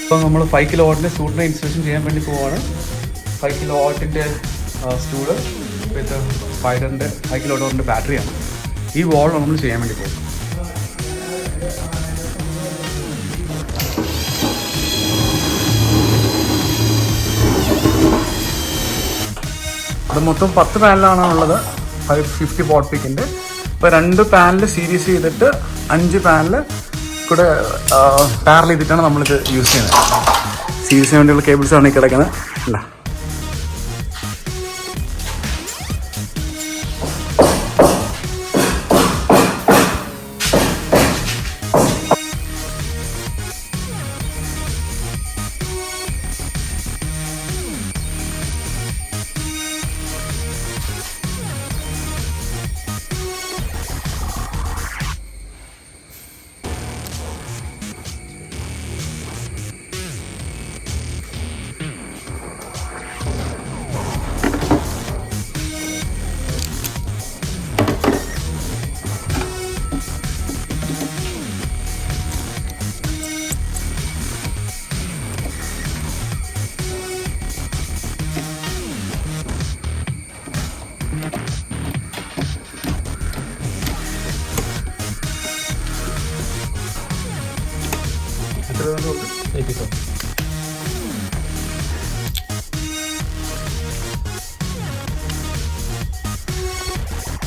ഇപ്പോൾ നമ്മൾ 5 കിലോവാട്ടിൻ്റെ സ്റ്റൂഡിനെ ഇൻസ്റ്റലേഷൻ ചെയ്യാൻ വേണ്ടി പോവുകയാണ്. 5 കിലോവാട്ടിൻ്റെ സ്റ്റൂഡ് വിത്ത് സ്പൈഡറിൻ്റെ 5 കിലോവാട്ടിൻ്റെ ബാറ്ററിയാണ്. ഈ വാൾ നമ്മൾ ചെയ്യാൻ വേണ്ടി പോകും. അത് മൊത്തം 10 പാനലാണ് ഉള്ളത്. 550 വാട്ട് പീക്കിൻ്റെ. ഇപ്പോൾ 2 പാനൽ സീരീസ് ചെയ്തിട്ട് 5 പാനൽ കൂടെ പാരൽ ചെയ്തിട്ടാണ് നമ്മളിത് യൂസ് ചെയ്യുന്നത്. സീരീസിന് വേണ്ടിയുള്ള കേബിൾസാണ് ഈ കിടക്കുന്നത് അല്ല.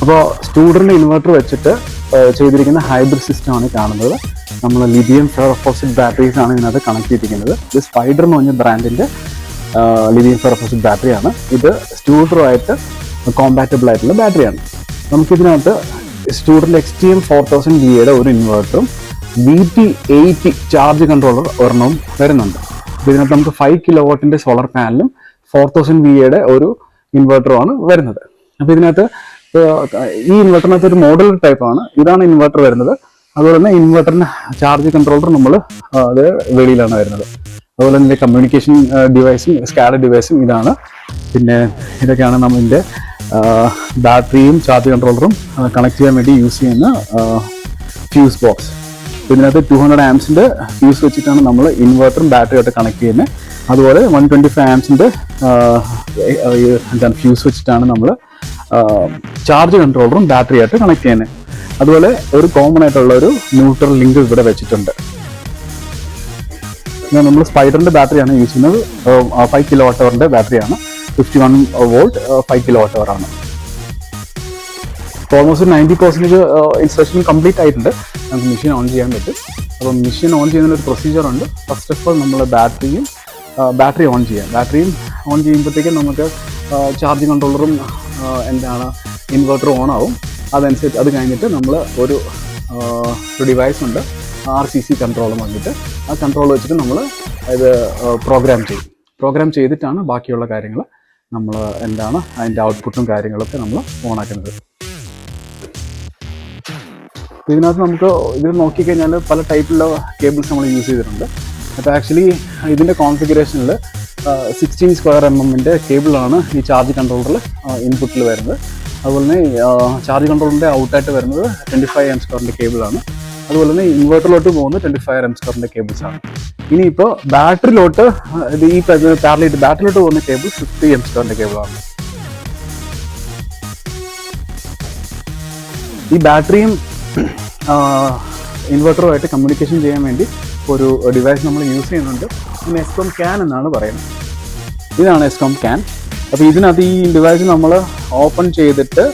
അപ്പോൾ സ്റ്റൂഡറിൻ്റെ ഇൻവെർട്ടർ വെച്ചിട്ട് ചെയ്തിരിക്കുന്ന ഹൈബ്രിഡ് സിസ്റ്റമാണ് കാണുന്നത്. നമ്മൾ ലിഥിയം ഫെറോഫോസ്ഫേറ്റ് ബാറ്ററീസ് ആണ് ഇതിനകത്ത് കണക്ട് ചെയ്തിരിക്കുന്നത്. ഇത് സ്പൈഡർ എന്ന് പറഞ്ഞ ബ്രാൻഡിൻ്റെ ലിഥിയം ഫെറോഫോസ്ഫേറ്റ് ബാറ്ററിയാണ്. ഇത് സ്റ്റൂഡറുമായിട്ട് കോമ്പാറ്റബിൾ ആയിട്ടുള്ള ബാറ്ററിയാണ്. നമുക്കിതിനകത്ത് സ്റ്റൂഡറിൻ്റെ XTM 4000 VA ഒരു ഇൻവെർട്ടറും VT80 ചാർജ് കൺട്രോളർ ഒരെണ്ണവും വരുന്നുണ്ട്. അപ്പോൾ ഇതിനകത്ത് നമുക്ക് 5 കിലോവാട്ടിൻ്റെ സോളർ പാനലും 4000 VA ഒരു ഇൻവെർട്ടറുമാണ് വരുന്നത്. അപ്പോൾ ഇതിനകത്ത് ഈ ഇൻവെർട്ടറിനകത്ത് ഒരു മോഡൽ ടൈപ്പാണ്. ഇതാണ് ഇൻവെർട്ടർ വരുന്നത്. അതുപോലെ തന്നെ ഇൻവെർട്ടറിന് ചാർജ് കൺട്രോളർ നമ്മൾ അത് വെളിയിലാണ് വരുന്നത്. അതുപോലെ തന്നെ കമ്മ്യൂണിക്കേഷൻ ഡിവൈസും SCADA ഡിവൈസും ഇതാണ്. പിന്നെ ഇതൊക്കെയാണ് നമ്മളിൻ്റെ ബാറ്ററിയും ചാർജ് കൺട്രോളറും കണക്ട് ചെയ്യാൻ വേണ്ടി യൂസ് ചെയ്യുന്ന ഫ്യൂസ് ബോക്സ്. ഇതിനകത്ത് 200 ആംസിൻ്റെ ഫ്യൂസ് വെച്ചിട്ടാണ് നമ്മൾ ഇൻവെർട്ടറും ബാറ്ററിയായിട്ട് കണക്ട് ചെയ്യുന്നത്. അതുപോലെ 125 ആംസിൻ്റെ എന്താണ് ഫ്യൂസ് വെച്ചിട്ടാണ് നമ്മൾ ചാർജ് കൺട്രോളറും ബാറ്ററിയായിട്ട് കണക്ട് ചെയ്യുന്നത്. അതുപോലെ ഒരു കോമൺ ആയിട്ടുള്ള ഒരു ന്യൂട്രൽ ലിങ്ക് ഇവിടെ വെച്ചിട്ടുണ്ട്. നമ്മൾ സ്പൈഡറിൻ്റെ ബാറ്ററിയാണ് യൂസ് ചെയ്യുന്നത്. 5 കിലോവാട്ട് അവറിൻ്റെ ബാറ്ററിയാണ്. 51 വോൾട്ട് 5 കിലോവാട്ട് അവറാണ്. ഓൾമോസ്റ്റ് 90% ഇൻസ്റ്റലേഷൻ കംപ്ലീറ്റ് ആയിട്ടുണ്ട്. നമുക്ക് മെഷീൻ ഓൺ ചെയ്യാൻ പറ്റും. അപ്പോൾ മെഷീൻ ഓൺ ചെയ്യുന്നതിനൊരു പ്രൊസീജിയർ ഉണ്ട്. ഫസ്റ്റ് ഓഫ് ഓൾ നമ്മൾ ബാറ്ററി ഓൺ ചെയ്യാം. ബാറ്ററിയും ഓൺ ചെയ്യുമ്പോഴത്തേക്കും നമുക്ക് ചാർജ് കൺട്രോളറും എന്താണ് ഇൻവെർട്ടർ ഓൺ ആവും. അതനുസരിച്ച് അത് കഴിഞ്ഞിട്ട് നമ്മൾ ഒരു ഡിവൈസ് ഉണ്ട്, RCC കൺട്രോൾ വന്നിട്ട് ആ കൺട്രോൾ വെച്ചിട്ട് നമ്മൾ ഇത് പ്രോഗ്രാം ചെയ്തിട്ടാണ് ബാക്കിയുള്ള കാര്യങ്ങൾ നമ്മൾ എന്താണ് അതിൻ്റെ ഔട്ട്പുട്ടും കാര്യങ്ങളൊക്കെ നമ്മൾ ഓണാക്കുന്നത്. ഇതിനകത്ത് നമുക്ക് ഇത് നോക്കിക്കഴിഞ്ഞാൽ പല ടൈപ്പിലുള്ള കേബിൾസ് നമ്മൾ യൂസ് ചെയ്തിട്ടുണ്ട്. അപ്പോൾ ആക്ച്വലി ഇതിൻ്റെ കോൺഫിഗറേഷനിൽ 16 സ്ക്വയർ mm കേബിളാണ് ഈ ചാർജ് കൺട്രോളറിൽ ഇൻപുട്ടിൽ വരുന്നത്. അതുപോലെ തന്നെ ചാർജ് കൺട്രോളറിൻ്റെ ഔട്ടായിട്ട് വരുന്നത് 25 amps കേബിളാണ്. അതുപോലെ തന്നെ ഇൻവെർട്ടറിലോട്ട് പോകുന്നത് 25 amps കേബിൾസാണ്. ഇനിയിപ്പോൾ ബാറ്ററിയിലോട്ട് ഈ പാരലൽ ബാറ്ററിയിലോട്ട് പോകുന്ന കേബിൾ 50 amps കേബിളാണ്. ഈ ബാറ്ററിയും ഇൻവെർട്ടറുമായിട്ട് കമ്മ്യൂണിക്കേഷൻ ചെയ്യാൻ വേണ്ടി ഒരു ഡിവൈസ് നമ്മൾ യൂസ് ചെയ്യുന്നുണ്ട്. ഇതിന് ESCOM CAN എന്നാണ് പറയുന്നത്. ഇതാണ് ESCOM CAN. അപ്പോൾ ഇതിനകത്ത് ഈ ഡിവൈസ് നമ്മൾ ഓപ്പൺ ചെയ്തിട്ട്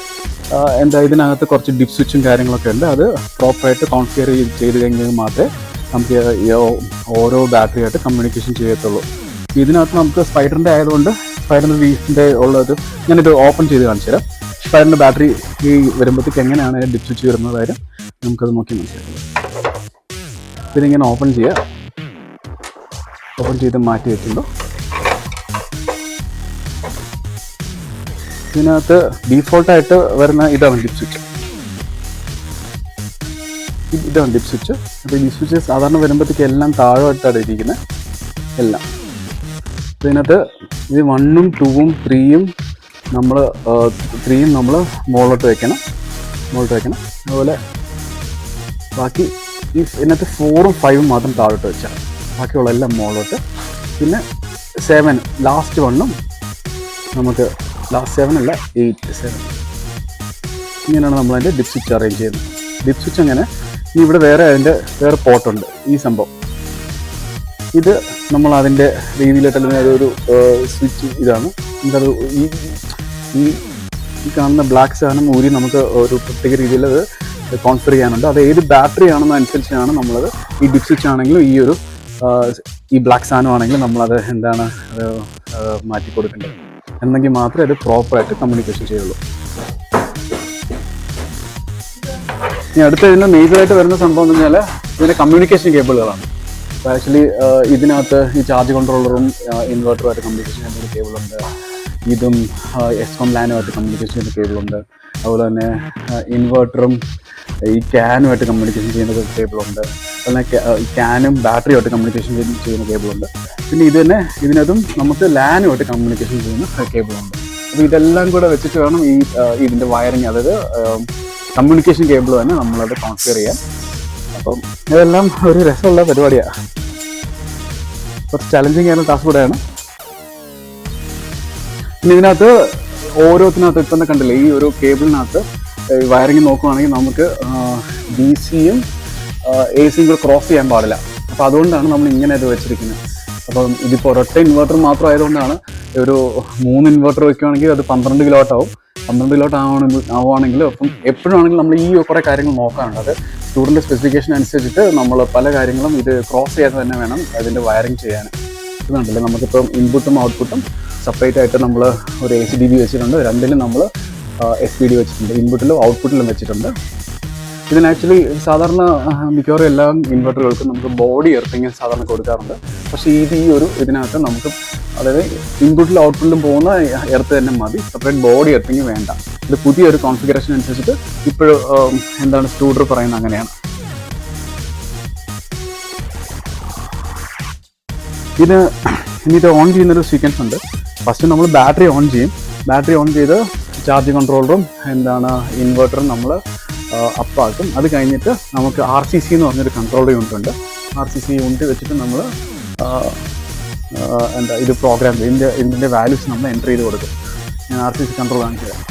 ഇതിനകത്ത് കുറച്ച് ഡിപ്പ് സ്വിച്ചും കാര്യങ്ങളൊക്കെ ഉണ്ട്. അത് പ്രോപ്പറായിട്ട് കോൺഫിഗർ ചെയ്ത് കഴിഞ്ഞാൽ മാത്രമേ നമുക്ക് ഓരോ ബാറ്ററിയായിട്ട് കമ്മ്യൂണിക്കേഷൻ ചെയ്യത്തുള്ളൂ. ഇതിനകത്ത് നമുക്ക് സ്പൈഡറിൻ്റെ ആയതുകൊണ്ട് സ്പൈഡറിൻ്റെ ഉള്ളത് ഞാനിത് ഓപ്പൺ ചെയ്ത് കാണിച്ചു തരാം. സ്പൈഡറിൻ്റെ ബാറ്ററി ഈ വരുമ്പോഴത്തേക്ക് എങ്ങനെയാണ് ഡിപ്പ് സ്വിച്ച് വരുന്നത് കാര്യം നമുക്കത് നോക്കി മനസ്സിലാക്കാം. ഇതിനിങ്ങനെ ഓപ്പൺ ചെയ്ത് മാറ്റി വെക്കുമ്പോൾ ഇതിനകത്ത് ഡീഫോൾട്ടായിട്ട് വരുന്ന ഇതാണ് ഡിപ്പ് സ്വിച്ച്. ഇതാണ് ഡിപ്പ് സ്വിച്ച്. അപ്പോൾ ഈ സ്വിച്ച് സാധാരണ വരുമ്പോഴത്തേക്ക് എല്ലാം താഴോട്ടാണ് ഇരിക്കുന്നത് എല്ലാം. ഇതിനകത്ത് ഇത് 1ഉം 2ഉം 3ഉം നമ്മൾ മുകളിലോട്ട് വെക്കണം. അതുപോലെ ബാക്കി ഇതിനകത്ത് 4ഉം 5ഉം മാത്രം താഴോട്ട് വെച്ചാൽ ബാക്കിയുള്ള എല്ലാം മുകളിലോട്ട്. പിന്നെ 7 ലാസ്റ്റ് വണ്ണും നമുക്ക് ലാസ്റ്റ് 7 അല്ല 8 7 ഇങ്ങനെയാണ് നമ്മളതിൻ്റെ ഡിപ്പ് സ്വിച്ച് അറേഞ്ച് ചെയ്യുന്നത്. ഡിപ്പ് സ്വിച്ച് അങ്ങനെ. ഇനി ഇവിടെ വേറെ പോട്ടുണ്ട്. ഈ സംഭവം ഇത് നമ്മൾ അതിൻ്റെ രീതിയിലായിട്ടുള്ള ഒരു സ്വിച്ച് ഇതാണ്. നമുക്കത് ഈ കാണുന്ന ബ്ലാക്ക് സാധനം ഊരി നമുക്ക് ഒരു പ്രത്യേക രീതിയിൽ അത് കോൺഫിഗർ ചെയ്യാനുണ്ട്. അത് ഏത് ബാറ്ററി ആണെന്നനുസരിച്ചാണ് നമ്മളത് ഈ ഡിപ്പ് സ്വിച്ച് ആണെങ്കിലും ഈ ബ്ലാക്ക് സാധനം ആണെങ്കിലും നമ്മളത് എന്താണ് മാറ്റി കൊടുക്കേണ്ടത് എന്നെങ്കിൽ മാത്രമേ അത് പ്രോപ്പറായിട്ട് കമ്മ്യൂണിക്കേഷൻ ചെയ്യുള്ളൂ. ഇനി അടുത്ത ഇതിന് മേജറായിട്ട് വരുന്ന സംഭവം എന്ന് പറഞ്ഞാൽ ഇതിൻ്റെ കമ്മ്യൂണിക്കേഷൻ കേബിളുകളാണ്. അപ്പോൾ ആക്ച്വലി ഇതിനകത്ത് ഈ ചാർജ് കൺട്രോളറും ഇൻവെർട്ടറുമായിട്ട് കമ്മ്യൂണിക്കേഷൻ ചെയ്യുന്ന കേബിളുണ്ട്. ഇതും എസ്കോം ലാനുമായിട്ട് കമ്മ്യൂണിക്കേഷൻ ചെയ്യുന്ന കേബിളുണ്ട്. അതുപോലെ തന്നെ ഇൻവെർട്ടറും ഈ ക്യാനുമായിട്ട് കമ്മ്യൂണിക്കേഷൻ ചെയ്യുന്ന കേബിളുണ്ട്. അതുപോലെ ക്യാനും ബാറ്ററിയുമായിട്ട് കമ്മ്യൂണിക്കേഷൻ ചെയ്യുന്ന കേബിളുണ്ട്. പിന്നെ ഇതിനകത്തും നമുക്ക് ലാനുമായിട്ട് കമ്മ്യൂണിക്കേഷൻ ചെയ്യുന്ന കേബിളുണ്ട്. അപ്പോൾ ഇതെല്ലാം കൂടെ വെച്ചിട്ട് വേണം ഇതിൻ്റെ വയറിങ്, അതായത് കമ്മ്യൂണിക്കേഷൻ കേബിൾ തന്നെ നമ്മളത് കോൺഫിഗർ ചെയ്യാൻ. അപ്പം ഇതെല്ലാം ഒരു രസമുള്ള പരിപാടിയാണ്. കുറച്ച് ചലഞ്ചിങ് ആയിരുന്ന ടാസ്ക് കൂടെയാണ്. പിന്നെ ഇതിനകത്ത് ഓരോത്തിനകത്ത് ഇപ്പം തന്നെ കണ്ടില്ലേ, ഈ ഒരു കേബിളിനകത്ത് വയറിങ് നോക്കുവാണെങ്കിൽ നമുക്ക് DC-യും AC-യും കൂടെ ക്രോസ് ചെയ്യാൻ പാടില്ല. അപ്പോൾ അതുകൊണ്ടാണ് നമ്മൾ ഇങ്ങനെ ഇത് വെച്ചിരിക്കുന്നത്. അപ്പം ഇതിപ്പോൾ ഒരൊറ്റ ഇൻവെർട്ടർ മാത്രം ആയതുകൊണ്ടാണ് ഒരു 3 ഇൻവെർട്ടർ വയ്ക്കുകയാണെങ്കിൽ അത് 12 കിലോവാട്ട് ആവും. 12 കിലോവാട്ട് ആവുകയാണെങ്കിൽ അപ്പം എപ്പോഴാണെങ്കിലും നമ്മൾ ഈ കുറേ കാര്യങ്ങൾ നോക്കാനുണ്ട്. അത് സ്റ്റുഡൻറ്റ് സ്പെസിഫിക്കേഷൻ അനുസരിച്ചിട്ട് നമ്മൾ പല കാര്യങ്ങളും ഇത് ക്രോസ് ചെയ്യാതെ തന്നെ വേണം അതിൻ്റെ വയറിങ് ചെയ്യാൻ. ഇതുണ്ടല്ലേ, നമുക്കിപ്പം ഇൻപുട്ടും ഔട്ട്പുട്ടും സെപ്പറേറ്റ് ആയിട്ട് നമ്മൾ ഒരു ACDB വെച്ചിട്ടുണ്ട്. രണ്ടിലും നമ്മൾ SPD വെച്ചിട്ടുണ്ട്. ഇൻപുട്ടിലും ഔട്ട്പുട്ടിലും വെച്ചിട്ടുണ്ട്. ഇതിന് ആക്ച്വലി സാധാരണ മിക്കവാറും എല്ലാ ഇൻവെർട്ടറുകൾക്കും നമുക്ക് ബോഡി എർത്തിങ് സാധാരണ കൊടുക്കാറുണ്ട്. പക്ഷേ ഇതിനകത്ത് നമുക്ക്, അതായത് ഇൻപുട്ടിലും ഔട്ട്പുട്ടിലും പോകുന്ന എർത്ത് തന്നെ മതി, സെപ്പറേറ്റ് ബോഡി എർത്തിങ് വേണ്ട. ഇത് പുതിയൊരു കോൺഫിഗറേഷൻ അനുസരിച്ചിട്ട് ഇപ്പോഴും സ്റ്റൂഡർ പറയുന്നത് അങ്ങനെയാണ്. ഇനി ഇത് ഓൺ ചെയ്യുന്നൊരു സീക്വൻസ് ഉണ്ട്. ഫസ്റ്റ് നമ്മൾ ബാറ്ററി ഓൺ ചെയ്യും. ബാറ്ററി ഓൺ ചെയ്ത് ചാർജ് കൺട്രോളറും ഇൻവെർട്ടറും നമ്മൾ അപ്പാക്കും. അത് കഴിഞ്ഞിട്ട് നമുക്ക് RCC എന്ന് പറഞ്ഞൊരു കൺട്രോളർ യൂണിറ്റ് ഉണ്ട്. RCC യൂണിറ്റ് വെച്ചിട്ട് നമ്മൾ ഇത് പ്രോഗ്രാം ഇതിൻ്റെ വാല്യൂസ് നമ്മൾ എൻ്റർ ചെയ്ത് കൊടുക്കും. ഞാൻ RCC കൺട്രോൾ കാണിച്ചു തരാം.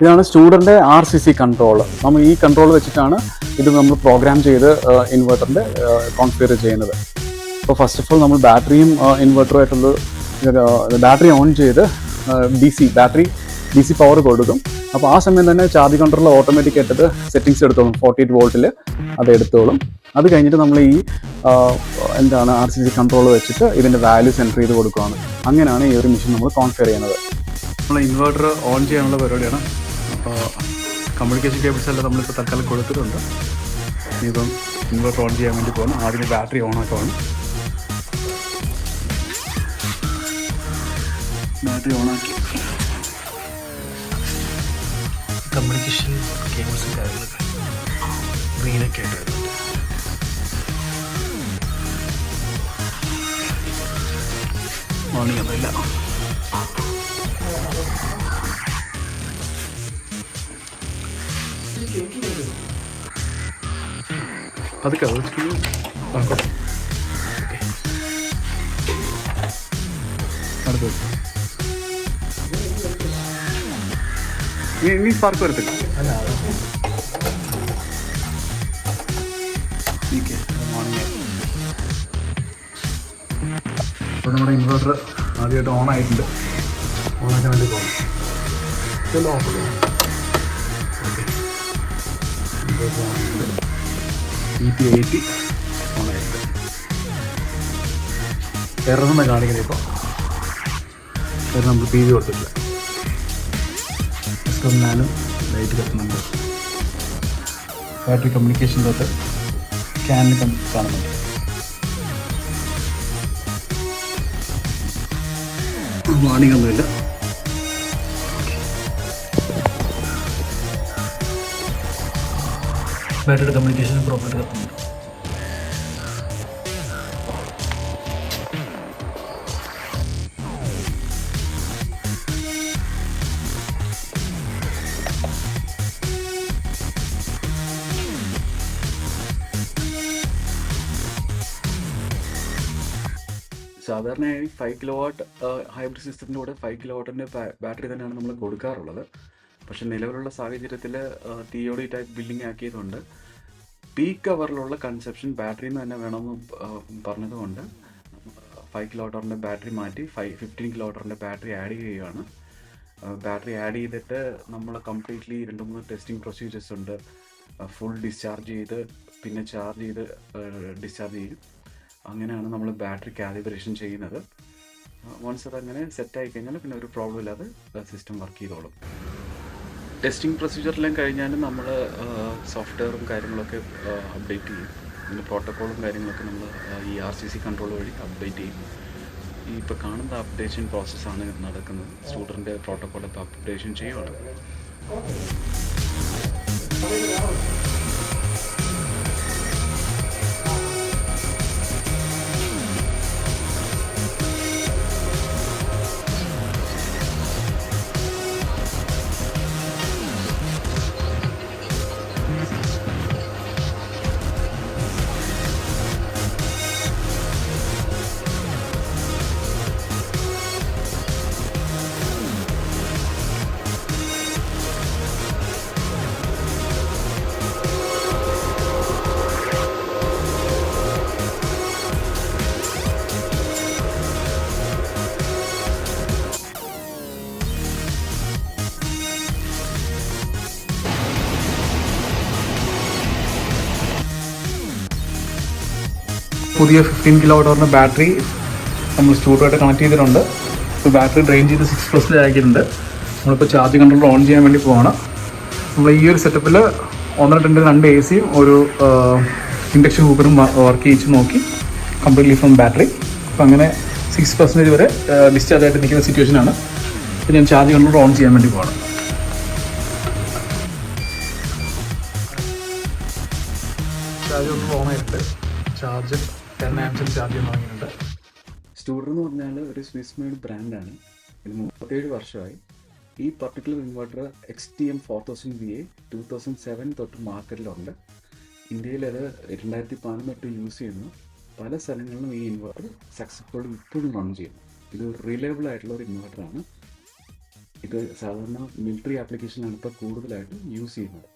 ഇതാണ് സ്റ്റുഡൻറ്റിൻ്റെ RCC കൺട്രോൾ. നമ്മൾ ഈ കൺട്രോൾ വെച്ചിട്ടാണ് ഇത് നമ്മൾ പ്രോഗ്രാം ചെയ്ത് ഇൻവെർട്ടറിൻ്റെ കോൺഫിഗർ ചെയ്യുന്നത്. അപ്പോൾ ഫസ്റ്റ് ഓഫ് ഓൾ നമ്മൾ ബാറ്ററിയും ഇൻവെർട്ടറുമായിട്ടുള്ള ബാറ്ററി ഓൺ ചെയ്ത് DC പവർ കൊടുക്കും. അപ്പോൾ ആ സമയം തന്നെ ചാർജ് കൺട്രോളർ ഓട്ടോമാറ്റിക് ആയിട്ട് സെറ്റിങ്സ് എടുത്തോളും. 48 വോൾട്ടിൽ അത് എടുത്തോളും. അത് കഴിഞ്ഞിട്ട് നമ്മൾ ഈ RCC കൺട്രോൾ വെച്ചിട്ട് ഇതിൻ്റെ വാല്യൂസ് എൻ്റർ ചെയ്ത് കൊടുക്കുകയാണ്. അങ്ങനെയാണ് ഈ ഒരു മെഷീൻ നമ്മൾ കോൺഫിഗർ ചെയ്യുന്നത്. നമ്മൾ ഇൻവെർട്ടർ ഓൺ ചെയ്യാനുള്ള പരിപാടിയാണ്. അപ്പോൾ കമ്മ്യൂണിക്കേഷൻ കേബിൾസ് എല്ലാം നമ്മളിപ്പോൾ തൽക്കാലം കൊടുത്തിട്ടുണ്ട്. ഇനിയിപ്പം ഇൻവെർട്ടർ ഓൺ ചെയ്യാൻ വേണ്ടി പോകണം. ആദ്യം ബാറ്ററി ഓൺ ആക്കുവാണ്. ബാറ്ററി ഓണാക്കി കമ്മ്യൂണിക്കേഷൻ കേബിൾസും കാര്യങ്ങളൊക്കെ ഗ്രീനൊക്കെ ആയിട്ട് വരുന്നുണ്ട്. ഓണിങ് ഒന്നുമില്ല. അതൊക്കെ അടുത്ത് നീ സ്പാർക്ക് വരത്തില്ല. അപ്പോൾ നമ്മുടെ ഇൻവെർട്ടർ ആദ്യമായിട്ട് ഓൺ ആയിട്ടുണ്ട്. ഓണാക്കാൻ വേണ്ടി പോകണം. ഓഫ് EP80 ഓണായിട്ട് എറർന്ന് കാണിക്കുന്നത്. ഇപ്പോൾ നമ്മൾ TV കൊടുത്തിട്ടില്ല. നാലും ലൈറ്റ് കത്തുന്നുണ്ട്. ബാറ്ററി കമ്മ്യൂണിക്കേഷൻ തൊട്ട് ക്യാനിൽ കാണുന്നുണ്ട്. വാണിംഗ് ഒന്നുമില്ല. ബാറ്ററിയുടെ കമ്മ്യൂണിക്കേഷൻ പ്രോപ്പറായിട്ട് കത്തുന്നുണ്ട്. സാധാരണയായി 5 കിലോ വാട്ട് ഹൈബ്രിഡ് സിസ്റ്റത്തിൻ്റെ കൂടെ 5 കിലോ വാട്ടിൻ്റെ ബാറ്ററി തന്നെയാണ് നമ്മൾ കൊടുക്കാറുള്ളത്. പക്ഷേ നിലവിലുള്ള സാഹചര്യത്തിൽ TOD ടൈപ്പ് ബില്ലിംഗ് ആക്കിയതുകൊണ്ട് പീക്ക് അവറിലുള്ള കൺസെപ്ഷൻ ബാറ്ററിയിൽ നിന്ന് തന്നെ വേണമെന്ന് പറഞ്ഞതുകൊണ്ട് 5 കിലോ വാട്ടിൻ്റെ ബാറ്ററി മാറ്റി 15 കിലോ വാട്ടിൻ്റെ ബാറ്ററി ആഡ് ചെയ്യുകയാണ്. ബാറ്ററി ആഡ് ചെയ്തിട്ട് നമ്മൾ കംപ്ലീറ്റ്ലി 2-3 ടെസ്റ്റിംഗ് പ്രൊസീജിയേഴ്സ് ഉണ്ട്. ഫുൾ ഡിസ്ചാർജ് ചെയ്ത് പിന്നെ ചാർജ് ചെയ്ത് ഡിസ്ചാർജ് ചെയ്യും. അങ്ങനെയാണ് നമ്മൾ ബാറ്ററി കാലിബ്രേഷൻ ചെയ്യുന്നത്. വൺസ് അതങ്ങനെ സെറ്റായി കഴിഞ്ഞാൽ പിന്നെ ഒരു പ്രോബ്ലം ഇല്ലാതെ സിസ്റ്റം വർക്ക് ചെയ്തോളും. ടെസ്റ്റിംഗ് പ്രൊസീജിയറെല്ലാം കഴിഞ്ഞാലും നമ്മൾ സോഫ്റ്റ്വെയറും കാര്യങ്ങളൊക്കെ അപ്ഡേറ്റ് ചെയ്യും. അതിൻ്റെ പ്രോട്ടോക്കോളും കാര്യങ്ങളൊക്കെ നമ്മൾ ഈ RCC കൺട്രോൾ വഴി അപ്ഡേറ്റ് ചെയ്യും. ഈ ഇപ്പോൾ കാണുന്ന അപ്ഡേഷൻ പ്രോസസ്സാണ് നടക്കുന്നത്. സ്കൂട്ടറിൻ്റെ പ്രോട്ടോക്കോൾ ഇപ്പോൾ അപ്ഡേഷൻ ചെയ്യുവാണ്. പുതിയ 15 കിലോ വാട്ട് ബാറ്ററി നമ്മൾ സ്കൂട്ടറുമായിട്ട് കണക്ട് ചെയ്തിട്ടുണ്ട്. ഇപ്പോൾ ബാറ്ററി ഡ്രെയിൻ ചെയ്ത് 6% ആക്കിയിട്ടുണ്ട്. നമ്മളിപ്പോൾ ചാർജ് കൺട്രോളർ ഓൺ ചെയ്യാൻ വേണ്ടി പോവാണ്. നമ്മൾ ഈ ഒരു സെറ്റപ്പിൽ 2 AC-യും ഒരു ഇൻഡക്ഷൻ കുക്കറും വർക്ക് ചെയ്യിച്ച് നോക്കി കംപ്ലീറ്റ്ലി ഫ്രം ബാറ്ററി. അപ്പോൾ അങ്ങനെ 6% വരെ ഡിസ്ചാർജ് ആയിട്ട് നിൽക്കുന്ന സിറ്റുവേഷനാണ്. ഇപ്പോൾ ഞാൻ ചാർജ് കൺട്രോളർ ഓൺ ചെയ്യാൻ വേണ്ടി പോവാണ്. ചാർജ് കൺട്രോളർ ഓൺ ആയിട്ടുണ്ട്. ചാർജ് 10 amps ചാർജ് ചെയ്യാൻ തുടങ്ങിയിട്ടുണ്ട്. സ്റ്റൂഡർ എന്ന് പറഞ്ഞാൽ ഒരു സ്വിസ് മെയ്ഡ് ബ്രാൻഡാണ്. ഇത് 37 വർഷമായി. ഈ പർട്ടിക്കുലർ ഇൻവെർട്ടർ XTM 4000 VA 2007 തൊട്ട് മാർക്കറ്റിലുണ്ട്. ഇന്ത്യയിൽ അത് 2018 യൂസ് ചെയ്യുന്നു. പല സ്ഥലങ്ങളിലും ഈ ഇൻവെർട്ടർ സക്സസ്ഫുള്ളി ഇപ്പോഴും റൺ ചെയ്യുന്നു. ഇത് റിലയബിൾ ആയിട്ടുള്ള ഒരു ഇൻവെർട്ടറാണ്. ഇത് സാധാരണ മിലിറ്ററി ആപ്ലിക്കേഷനാണ് ഇപ്പോൾ കൂടുതലായിട്ട് യൂസ് ചെയ്യുന്നത്.